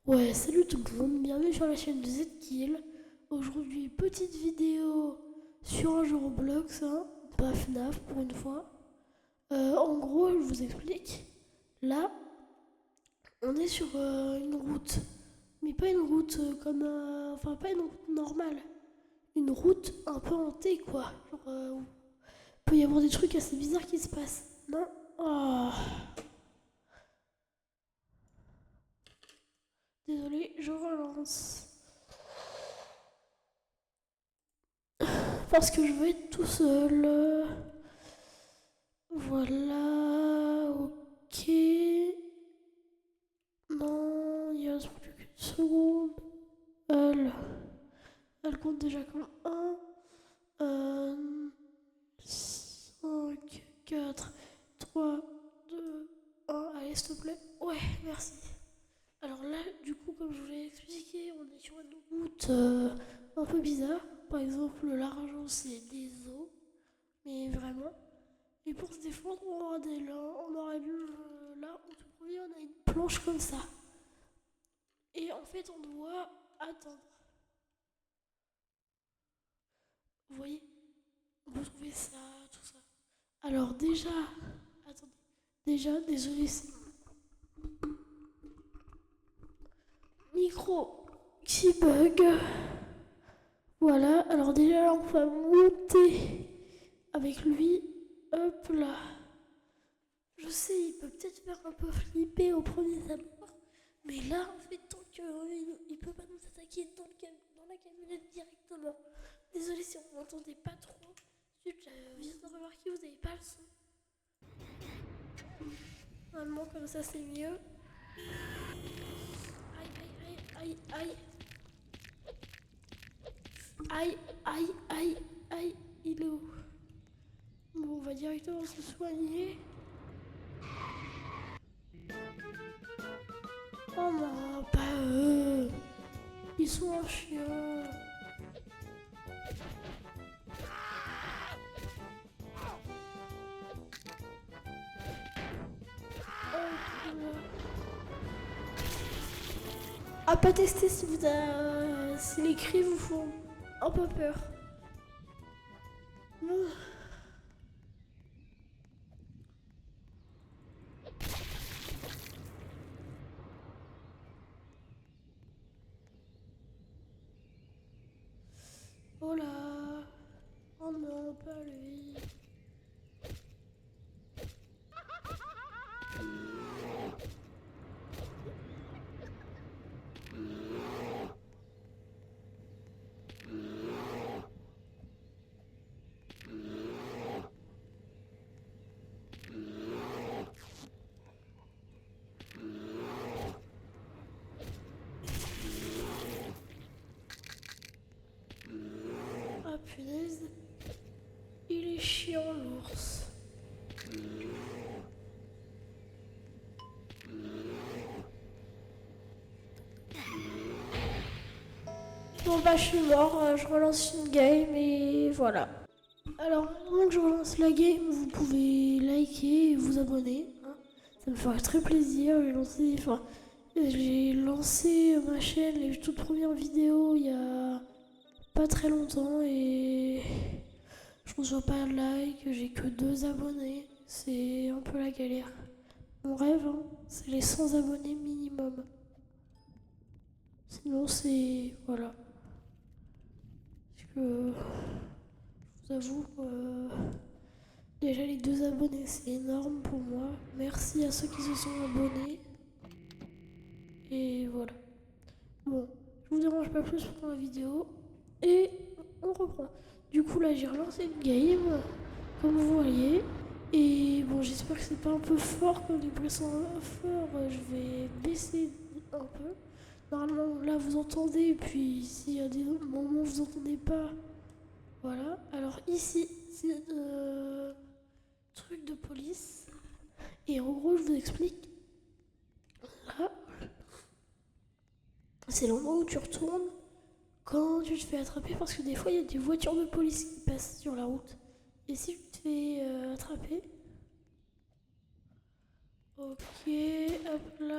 Ouais, salut tout le monde, bienvenue sur la chaîne de Zkill. Aujourd'hui, petite vidéo sur un jeu Roblox, hein, pas FNAF pour une fois. En gros, je vous explique. Là, on est sur une route, mais pas une route comme, enfin pas une route normale, une route un peu hantée quoi. Genre, où il peut y avoir des trucs assez bizarres qui se passent. Non? Oh, désolé, je relance. Parce que je veux être tout seul. Voilà, ok. Non, il reste plus qu'une seconde. Elle, elle compte déjà comme un, 5, 4, 3, 2, 1. Allez, s'il te plaît. Ouais, merci. Alors là, du coup, comme je vous l'ai expliqué, on est sur une route un peu bizarre. Par exemple, l'argent, c'est des os, mais vraiment. Et pour se défendre, on aura là, en tout premier, on a une planche comme ça. Et en fait, on doit attendre. Vous voyez? Vous trouvez ça, tout ça. Alors déjà, attendez. Déjà, désolé, c'est mon micro qui bug. Voilà, alors déjà, on va monter avec lui. Hop là. Je sais, il peut peut-être faire un peu flipper au premier abord. Mais là, en fait, tant qu'il ne peut pas nous attaquer dans la camionnette directement. Désolé si on m'entendait pas trop. Je viens de remarquer, vous n'avez pas le son. Normalement, comme ça, c'est mieux. Aïe, aïe, aïe, aïe, aïe. Aïe, aïe, aïe. Il est où? Bon, on va directement se soigner. Oh non, pas eux. Ils sont chiants. À pas tester si les cris vous font un peu peur. Non. Oh là. Oh non, pas lui. Ah punaise. Il est chiant l'ours. Bon bah je suis mort, je relance une game et voilà. Alors avant que je relance la game, vous pouvez liker et vous abonner, hein. Ça me ferait très plaisir. J'ai lancé ma chaîne, les toutes premières vidéos il y a pas très longtemps et je reçois pas de like, j'ai que 2 abonnés. C'est un peu la galère. Mon rêve, hein, c'est les 100 abonnés minimum. Sinon c'est... Voilà. Parce que je vous avoue, déjà les 2 abonnés c'est énorme pour moi. Merci à ceux qui se sont abonnés. Et voilà. Bon, je vous dérange pas plus pour la vidéo. Et on reprend. Du coup là j'ai relancé une game, comme vous voyez. Et bon, j'espère que c'est pas un peu fort comme les précédents forts. Je vais baisser un peu. Normalement là vous entendez, et puis s'il y a des moments où vous entendez pas, voilà. Alors ici, c'est truc de police. Et en gros, je vous explique. Là, c'est l'endroit où tu retournes quand tu te fais attraper, parce que des fois, il y a des voitures de police qui passent sur la route. Et si tu te fais attraper, ok, hop là.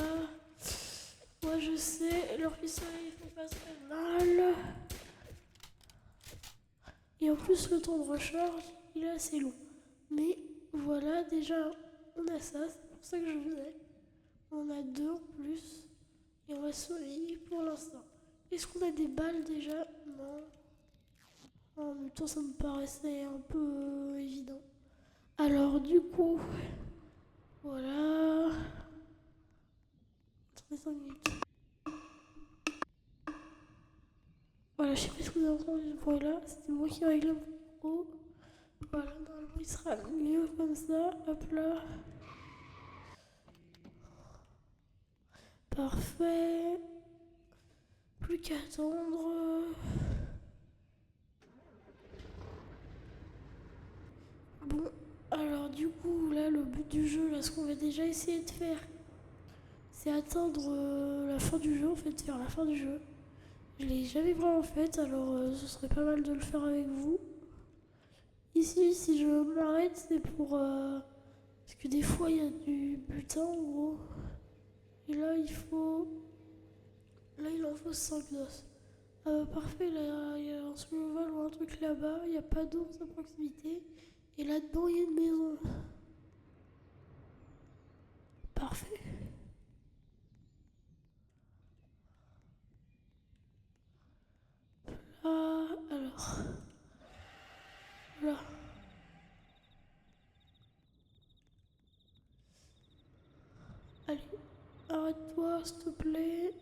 Ouais, je sais, leur pistolet il fait pas très mal. Et en plus, le temps de recharge, il est assez long. Mais voilà, déjà, on a ça, c'est pour ça que je faisais. On a deux en plus. Et on va soigner pour l'instant. Est-ce qu'on a des balles déjà? Non. En même temps, ça me paraissait un peu évident. Alors, du coup, voilà. Attendez 5 minutes. Voilà, je sais pas si vous avez entendu ce bruit-là. C'était moi qui réglais mon micro. Voilà, normalement, il sera mieux comme ça. Hop là. Parfait. Plus qu'à attendre. Bon, alors du coup, là, le but du jeu, là, ce qu'on va déjà essayer de faire, c'est atteindre la fin du jeu, en fait, faire la fin du jeu. Je l'ai jamais vraiment fait, alors ce serait pas mal de le faire avec vous. Ici, si je m'arrête, c'est pour... parce que des fois, il y a du butin, en gros. Et là, il faut... Là, il en faut 5 d'os. Parfait, là, il y a un survival ou un truc là-bas. Il n'y a pas d'ours à proximité. Et là-dedans, il y a une maison. Parfait. Alors... Là. Allez, arrête-toi, s'il te plaît.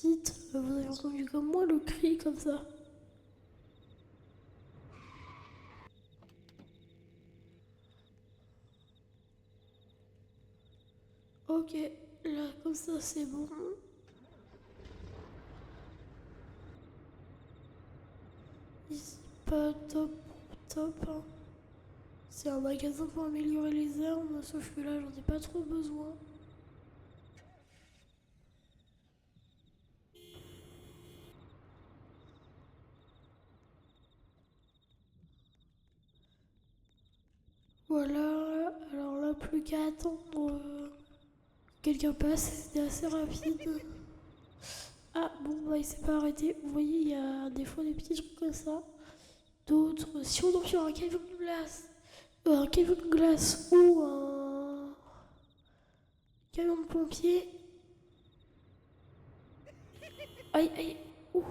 Vite, vous avez entendu comme moi le cri comme ça. Ok, là, comme ça, c'est bon. Ici, pas top, top. Hein. C'est un magasin pour améliorer les armes, sauf que là, j'en ai pas trop besoin. Voilà, alors là, plus qu'à attendre. Quelqu'un passe, c'était assez rapide. Ah, bon, bah, il s'est pas arrêté. Vous voyez, il y a des fois des petits trucs comme ça. D'autres, si on tombe sur un camion de glace, ou un camion de pompier. Aïe, aïe, ouh,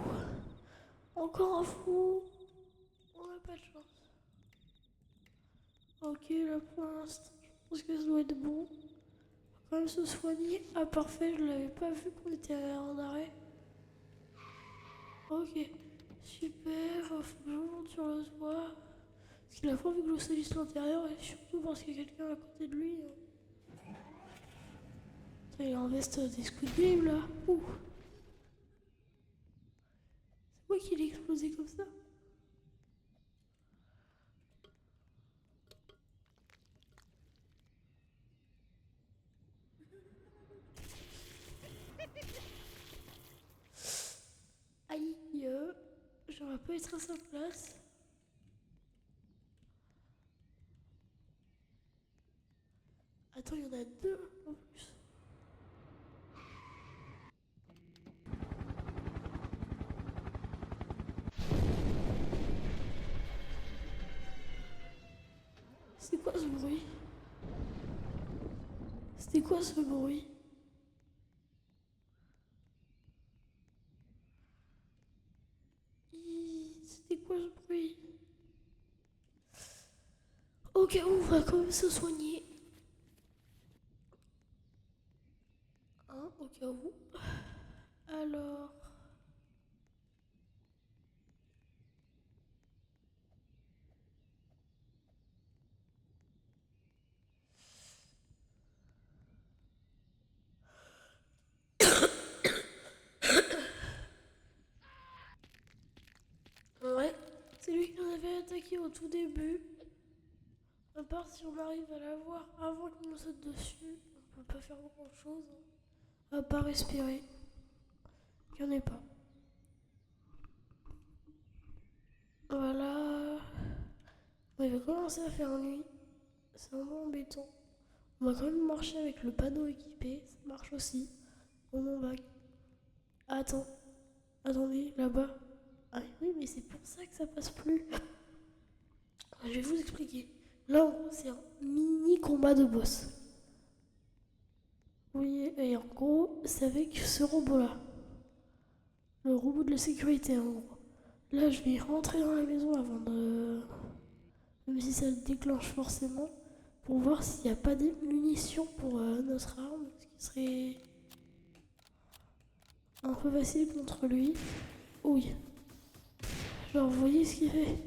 encore un fou. On n'a pas de chance. Ok, là pour l'instant, je pense que ça doit être bon. On va quand même se soigner. Ah, parfait, je l'avais pas vu qu'on était en arrêt. Ok, super, faut que je monte sur le toit. Parce qu'il a pas envie que l'eau salisse l'intérieur et surtout parce qu'il y a quelqu'un à côté de lui. Attends, il est en veste des Squid Game là. Ouh. C'est moi qui l'ai explosé comme ça. Aïe, j'aurais pas être à sa place. Attends, il y en a deux en plus. C'est quoi ce bruit? C'était quoi ce bruit? C'était quoi ce bruit? Ok, on va quand même se soigner. Hein, au cas où. Alors... Ouais, c'est lui qui nous avait attaqué au tout début. À part si on arrive à l'avoir avant qu'il nous saute dessus, on peut pas faire grand chose. À part respirer. Il n'y en ait pas. Voilà. Bon, il va commencer à faire nuit. C'est un peu embêtant. On va quand même marcher avec le panneau équipé. Ça marche aussi. On en va. Attends. Attendez, là-bas. Ah oui, mais c'est pour ça que ça passe plus. Je vais vous expliquer. Là, en gros, c'est un mini combat de boss. Oui, et en gros, c'est avec ce robot-là. Le robot de la sécurité, en gros. Là, je vais rentrer dans la maison avant de... Même si ça le déclenche forcément. Pour voir s'il n'y a pas des munitions pour notre arme. Ce qui serait un peu facile contre lui. Oui. Genre, vous voyez ce qu'il fait?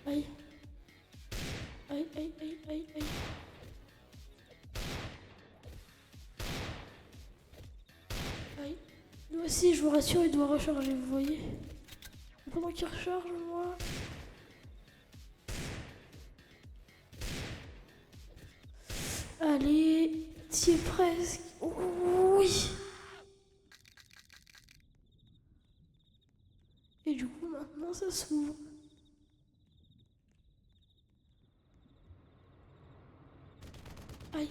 Aïe. Aïe, aïe, aïe, aïe, aïe. Aïe. Lui aussi, je vous rassure, il doit recharger, vous voyez? Pendant qu'il recharge, moi... Allez, t'y es presque. Oui. Et du coup, maintenant, ça s'ouvre. Aïe.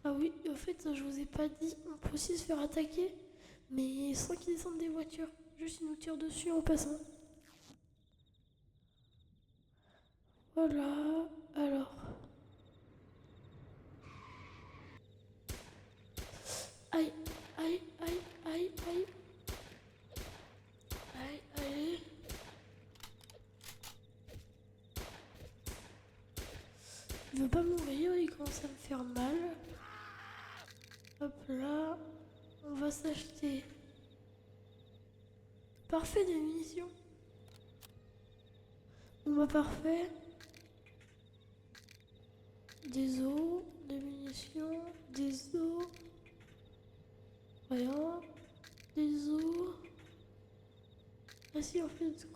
Ah oui, au fait, je vous ai pas dit, on peut aussi se faire attaquer, mais sans qu'ils descendent des voitures. Juste, ils nous tirent dessus en passant. Voilà. Alors. Aïe, aïe, aïe, aïe, aïe. Aïe, aïe. Il veut pas mourir, il commence à me faire mal. Hop là. On va s'acheter. Parfait, des munitions. On va parfait. Des os, des munitions, des os. Rien. Des os. Ah si, en fait.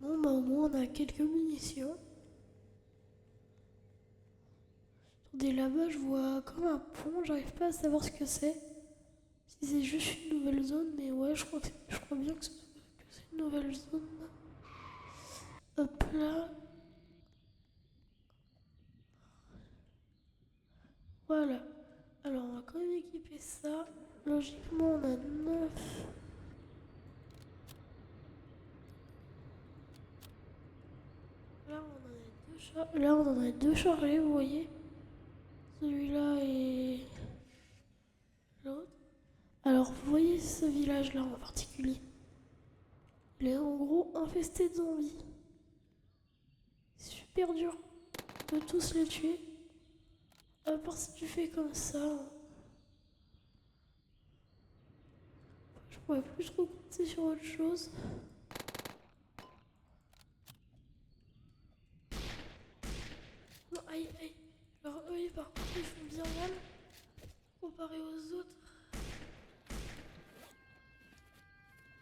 Bon, bah au moins on a quelques munitions. Attendez, là-bas je vois comme un pont, j'arrive pas à savoir ce que c'est. Si c'est juste une nouvelle zone, mais ouais, je crois bien que c'est une nouvelle zone. Hop là. Voilà. Alors on va quand même équiper ça. Logiquement on a 9. Là on en a deux chargés, vous voyez. Celui-là et l'autre. Alors vous voyez ce village-là en particulier. Il est en gros infesté de zombies. C'est super dur de tous les tuer. À part si tu fais comme ça. Je pourrais plus trop compter sur autre chose. Non, aïe, aïe. Alors eux, par contre, ils font bien mal comparé aux autres.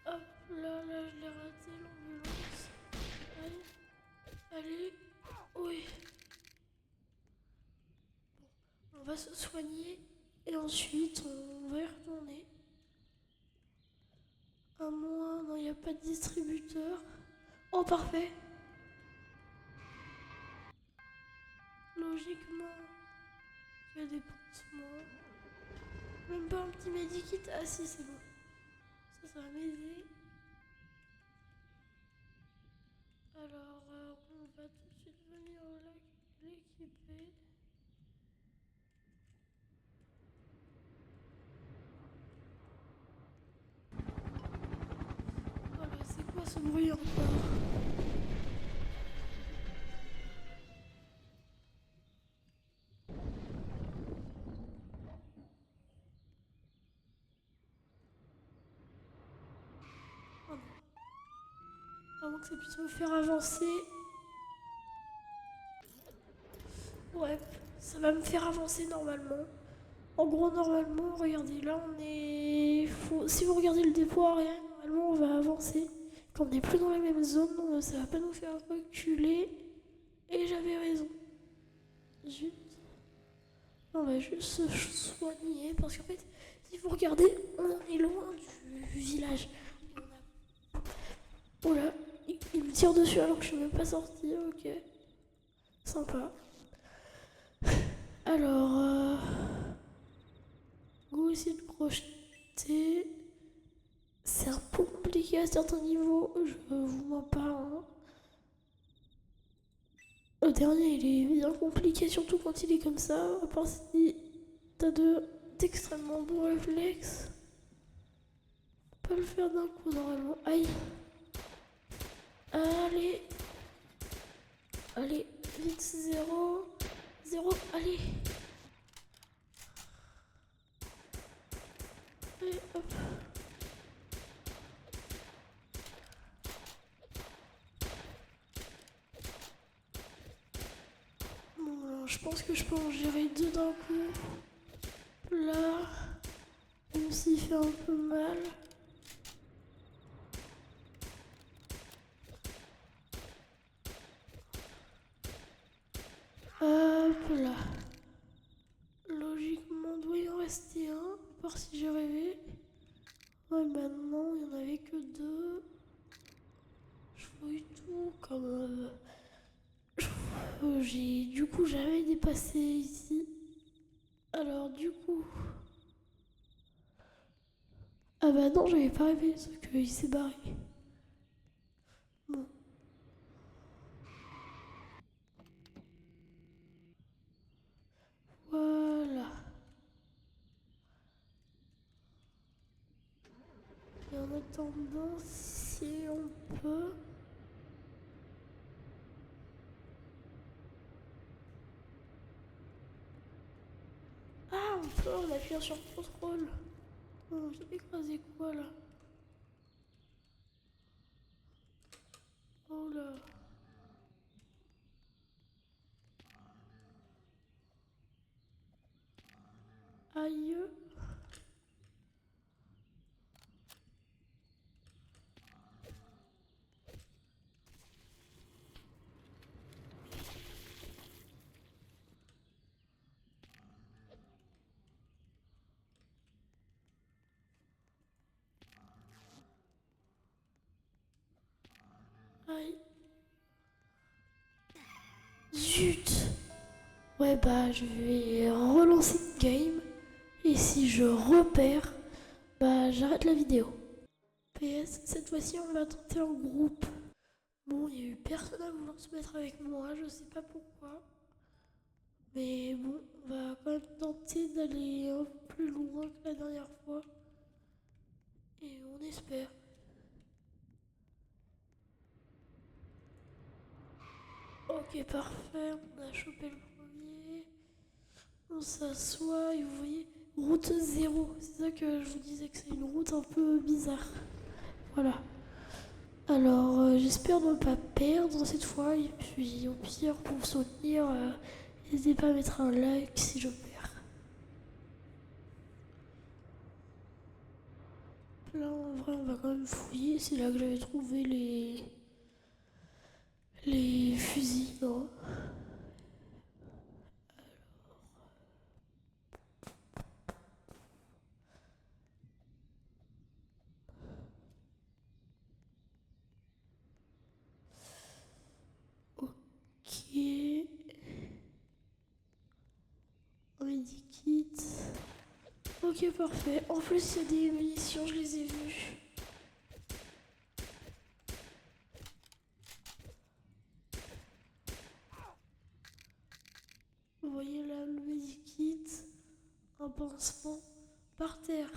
Hop, là, je l'ai raté, l'ambulance. Aïe, allez, oui. Bon, on va se soigner et ensuite on va y retourner. À moins, non, il n'y a pas de distributeur. Oh, parfait. Logiquement, il y a des pansements. Même pas un petit medikit. Ah si, c'est bon. Ça va m'aider. Alors, on va tout de suite venir l'équiper. Voilà, c'est quoi ce bruit encore? Oh non. Avant que ça puisse me faire avancer. Ouais, ça va me faire avancer normalement. En gros, normalement, regardez, là on est... Si vous regardez le dépôt arrière, normalement on va avancer. Quand on n'est plus dans la même zone, ça va pas nous faire reculer. Et j'avais raison. Zut. On va juste se soigner parce qu'en fait, si vous regardez, on est loin du village. Oh là, il me tire dessus alors que je suis même pas sortie. Ok. Sympa. Alors, go essayer de crocheter. C'est un peu compliqué à certains niveaux, je vous mens pas. Hein. Le dernier, il est bien compliqué, surtout quand il est comme ça. À part si t'as d'extrêmement bons réflexes. Faut pas le faire d'un coup normalement. Aïe. Allez. Allez, vite, 0. 0, allez. Allez, hop. Bon, je pense que je peux en gérer 2 d'un coup. Là, même s'il fait un peu mal. Hop là. Logiquement, doit y en rester un, à part si j'ai rêvé. Ouais, bah non, il n'y en avait que 2. Je fouille tout comme... j'ai du coup jamais dépassé ici. Alors du coup... Ah bah non, j'avais pas rêvé, sauf qu'il s'est barré. Bon. Voilà. Et en attendant, si on peut... Ah, on peut en appuyant sur contrôle. Oh, j'ai écrasé quoi là? Oh là. Aïe. Aïe. Zut. Ouais bah je vais relancer le game. Et si je repère, bah j'arrête la vidéo. PS, cette fois-ci on va tenter en groupe. Bon, il y a eu personne à vouloir se mettre avec moi, je sais pas pourquoi. Mais bon, on va quand même tenter d'aller un peu plus loin que la dernière fois. Et on espère. Ok, parfait, on a chopé le premier. On s'assoit et vous voyez, route 0. C'est ça que je vous disais que c'est une route un peu bizarre. Voilà. Alors, j'espère ne pas perdre cette fois. Et puis, au pire, pour me soutenir, n'hésitez pas à mettre un like si je perds. Là, en vrai, on va quand même fouiller. C'est là que j'avais trouvé les fusils. Non. Ok. Un medikit. Ok, parfait. En plus, il y a des munitions, je les ai vues. Vous voyez là le medikit, un pansement par terre,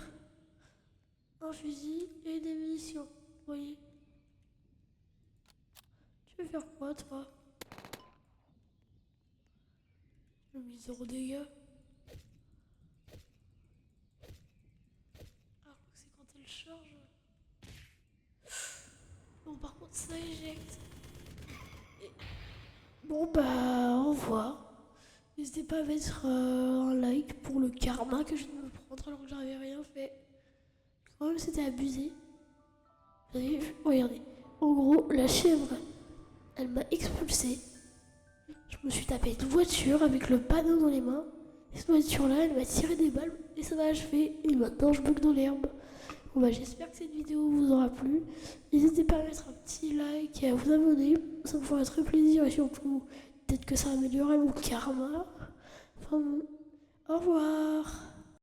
un fusil et des munitions. Vous voyez. Tu veux faire quoi, toi? J'ai mis 0 dégâts. Alors que c'est quand elle charge. Bon, par contre, ça éjecte. Et... Bon, bah, au revoir. N'hésitez pas à mettre un like pour le karma que je viens de me prendre alors que j'avais rien fait. Quand même, c'était abusé. Vous avez vu? Regardez. En gros, la chèvre, elle m'a expulsé. Je me suis tapé une voiture avec le panneau dans les mains. Et cette voiture-là, elle m'a tiré des balles et ça m'a achevé. Et maintenant, je bug dans l'herbe. Bon, bah, j'espère que cette vidéo vous aura plu. N'hésitez pas à mettre un petit like et à vous abonner. Ça me ferait très plaisir et surtout, peut-être que ça améliorerait mon karma. Enfin, bon, au revoir.